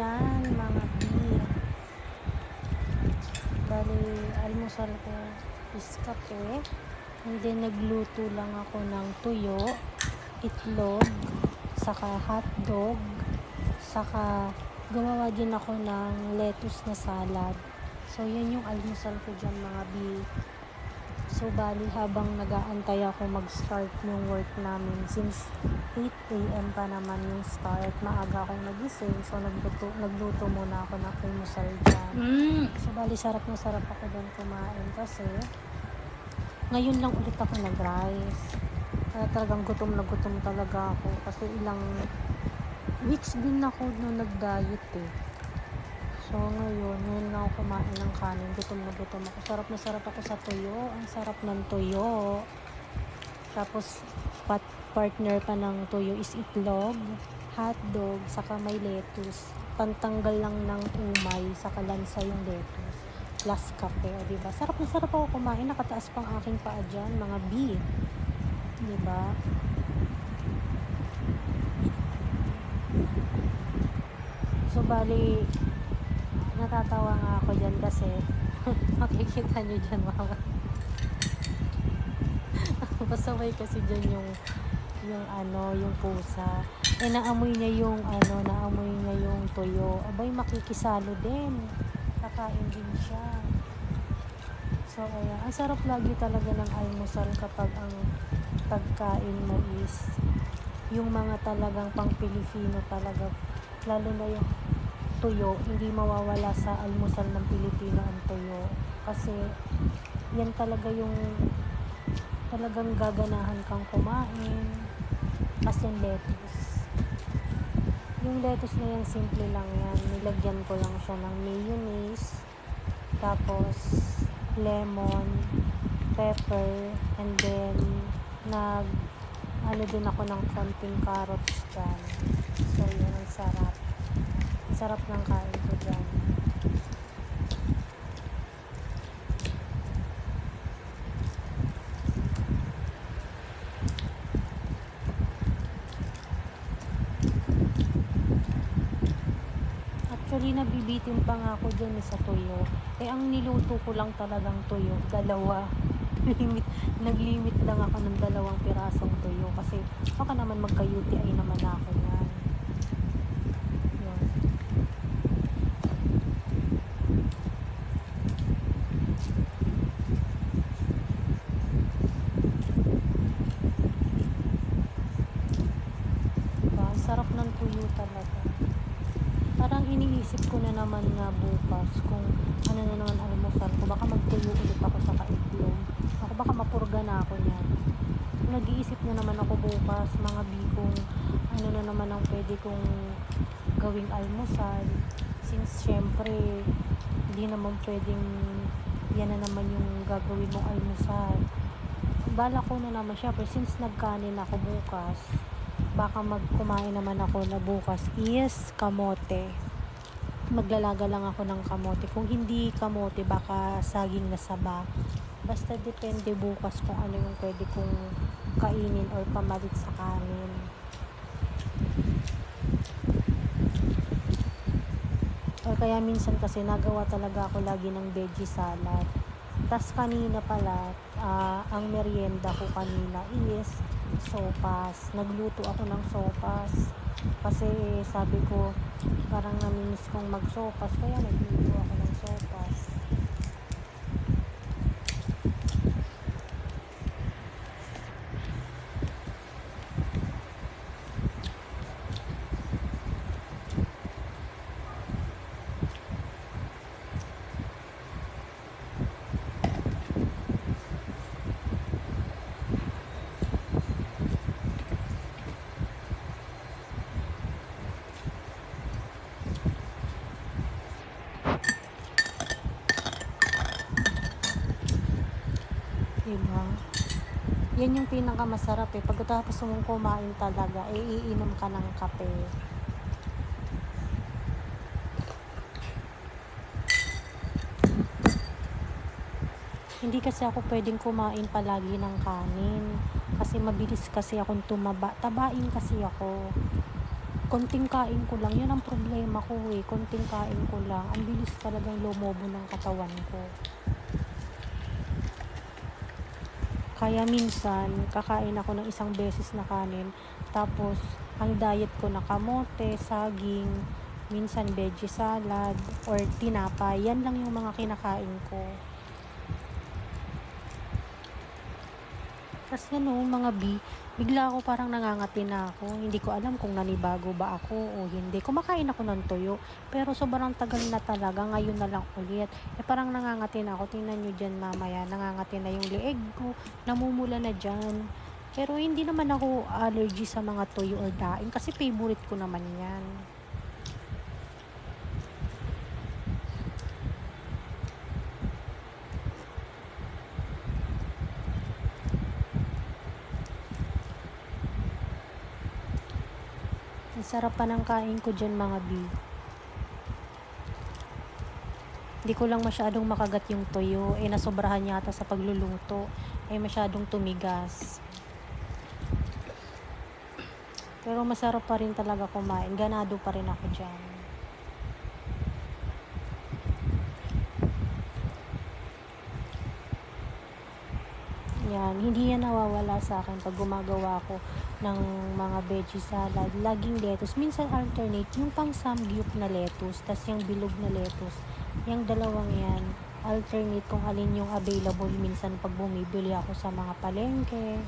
Ayan, mga B. Bali, almusal ko is kape. And then, nagluto lang ako ng tuyo, itlog, saka hotdog, saka gumawa din ako ng lettuce na salad. So, yan yung almusal ko dyan, mga B. So, bali, habang nag-aantay ako mag-start yung work namin, since 8 a.m. pa naman yung start, maaga akong nagising. So, nagluto muna ako ng almusal dyan. So, bali, sarap na sarap ako doon kumain kasi ngayon lang ulit ako nag-rice. Kaya talagang gutom na gutom talaga ako kasi ilang weeks din ako nung nag-diet eh. So, ngayon lang ako kumain ng kanin. Gutom na gutom ako. Sarap na sarap ako sa tuyo. Ang sarap ng tuyo. Tapos, partner pa ng tuyo is itlog, hotdog, saka may lettuce. Pantanggal lang ng umay, saka lansa yung lettuce. Plus kape, o diba? Sarap na sarap ako kumain. Nakataas pang aking paa dyan, mga B. Diba? So, bali, natatawa nga ako dyan kasi makikita nyo dyan mga pasaway kasi dyan yung yung pusa. Naamoy niya yung tuyo. Abay, makikisalo din. Kakain din siya. So, ayan. Ang sarap lagi talaga ng almusal kapag ang pagkain mo is yung mga talagang pang Pilipino talaga. Lalo na yung tuyo, hindi mawawala sa almusal ng Pilipino ang tuyo. Kasi, yan talaga yung talagang gaganahan kang kumain. Kasi yung lettuce. Yung lettuce na yan, simple lang yan. Nilagyan ko lang siya ng mayonnaise, tapos lemon, pepper, and then din ako ng konting carrots dyan. So, yun, ang sarap. Ang sarap ng kain ko dyan. Actually, nabibitin pa nga ako dyan sa tuyo. Ang niluto ko lang talagang tuyo, dalawa. Naglimit lang ako ng 2 pirasong tuyo kasi baka naman magka-UTI naman ako yan. Yun. Diba? Sarap ng tuyo talaga. Parang iniisip ko na naman na bukas kung ano na naman almusal ko. Baka magtuyo ulit ako sa kaitlog. Ako baka mapurga na ako niyan. Nag-iisip na naman ako bukas, mga bikong ano na naman ang pwede kong gawing almusal. Since syempre, hindi naman pwedeng yan na naman yung gagawin mong almusal. Bala ko na naman syempre, since nagkanin ako bukas, baka kumain naman ako na bukas is kamote. Maglalaga lang ako ng kamote. Kung hindi kamote, baka saging na saba. Basta depende bukas kung ano yung pwede kong kainin or pamalit sa kanin. Or kaya minsan kasi nagawa talaga ako lagi ng veggie salad. Tas kanina pala, ang merienda ko kanina is sopas. Nagluto ako ng sopas. Kasi sabi ko, parang namimiss kong mag-sopas. Kaya nagluto ako ng sopas. Diba? Yan yung pinakamasarap eh. Pagkatapos mong kumain talaga, iinom ka ng kape. Hindi kasi ako pwedeng kumain palagi ng kanin. Kasi mabilis kasi akong tumaba. Tabain kasi ako. konting kain ko lang. Yun ang problema ko eh. Konting kain ko lang. Ang bilis talagang lumobo ng katawan ko. Kaya minsan, kakain ako ng isang beses na kanin. Tapos, ang diet ko na kamote, saging, minsan veggie salad, or tinapay. Yan lang yung mga kinakain ko. Kasi mga bigla ako parang nangangati na ako. Hindi ko alam kung nanibago ba ako o hindi. Kumakain ako ng tuyo, pero sobrang tagal na talaga. Ngayon na lang ulit. Parang nangangati na ako. Tingnan nyo dyan mamaya. Nangangati na yung leeg ko. Namumula na dyan. Pero hindi naman ako allergy sa mga tuyo or daing kasi favorite ko naman yan. Ang sarap pa ng kain ko dyan mga B. Hindi ko lang masyadong makagat yung tuyo. Nasobrahan yata sa pagluluto. Masyadong tumigas. Pero masarap pa rin talaga kumain. Ganado pa rin ako dyan. Yan, hindi yan nawawala sa akin pag gumagawa ko ng mga veggie salad. Laging lettuce. Minsan alternate. Yung pang samgyup na lettuce, tas yung bilog na lettuce. Yung dalawang yan, alternate kung alin yung available minsan pag bumibili ako sa mga palengke.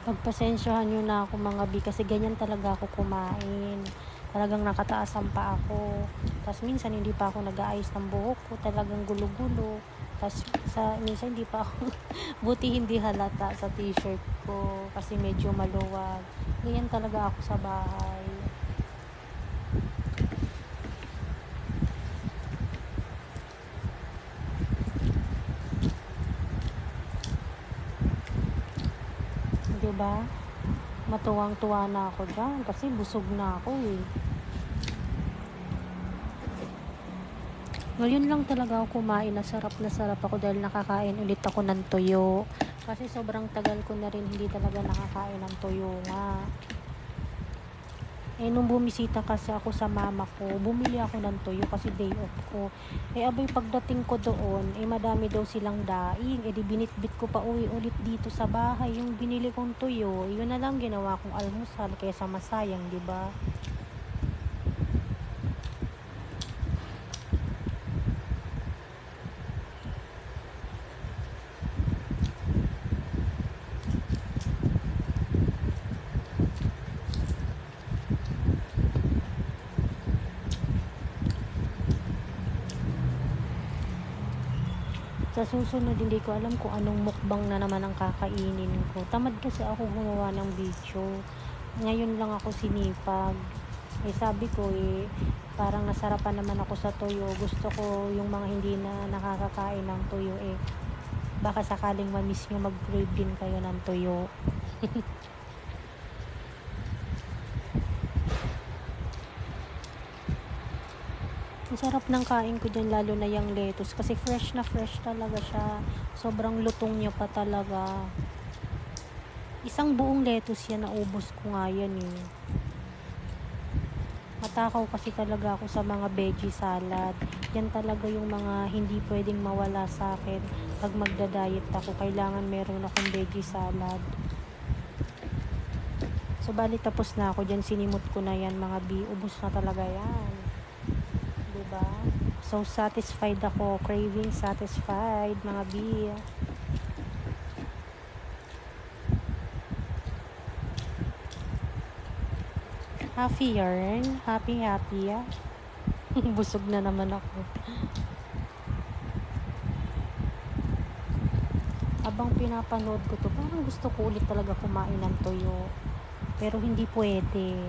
Pagpasensyahan nyo na ako mga B kasi ganyan talaga ako kumain. Talagang nakataas ang paa ako. Tapos minsan hindi pa ako nag-aayos ng buhok ko. Talagang gulo-gulo. Tapos minsan hindi pa ako buti hindi halata sa t-shirt ko kasi medyo maluwag. Ganyan talaga ako sa bahay. Diba? Matuwang-tuwa na ako dyan kasi busog na ako eh. Ngayon lang talaga ako kumain na sarap ako dahil nakakain ulit ako ng tuyo. Kasi sobrang tagal ko na rin hindi talaga nakakain ng tuyo nga. Nung bumisita kasi ako sa mama ko, bumili ako ng tuyo kasi day off ko. Abay pagdating ko doon, madami daw silang daing. Di binitbit ko pa uwi ulit dito sa bahay. Yung binili kong tuyo, yun na lang ginawa kong almusal kaysa masayang, di ba? Sa susunod, hindi ko alam kung anong mukbang na naman ang kakainin ko. Tamad kasi ako gumawa ng video. Ngayon lang ako sinipag. Sabi ko parang nasarapan naman ako sa tuyo. Gusto ko yung mga hindi na nakakakain ng tuyo baka sakaling ma-miss nyo mag-crave din kayo ng tuyo. Ang sarap ng kain ko dyan, lalo na yung lettuce. Kasi fresh na fresh talaga siya. Sobrang lutong niya pa talaga. Isang buong lettuce yan, naubos ko nga yan Matakaw kasi talaga ako sa mga veggie salad. Yan talaga yung mga hindi pwedeng mawala sa akin. Pag magda-diet ako, kailangan meron akong veggie salad. So, bali tapos na ako dyan. Sinimot ko na yan mga B. Ubos na talaga yan. Diba? So, satisfied ako. Craving satisfied, mga B. Happy yarn. Happy. Busog na naman ako. Habang pinapanood ko to, parang gusto ko ulit talaga kumain ng tuyo. Pero hindi pwede.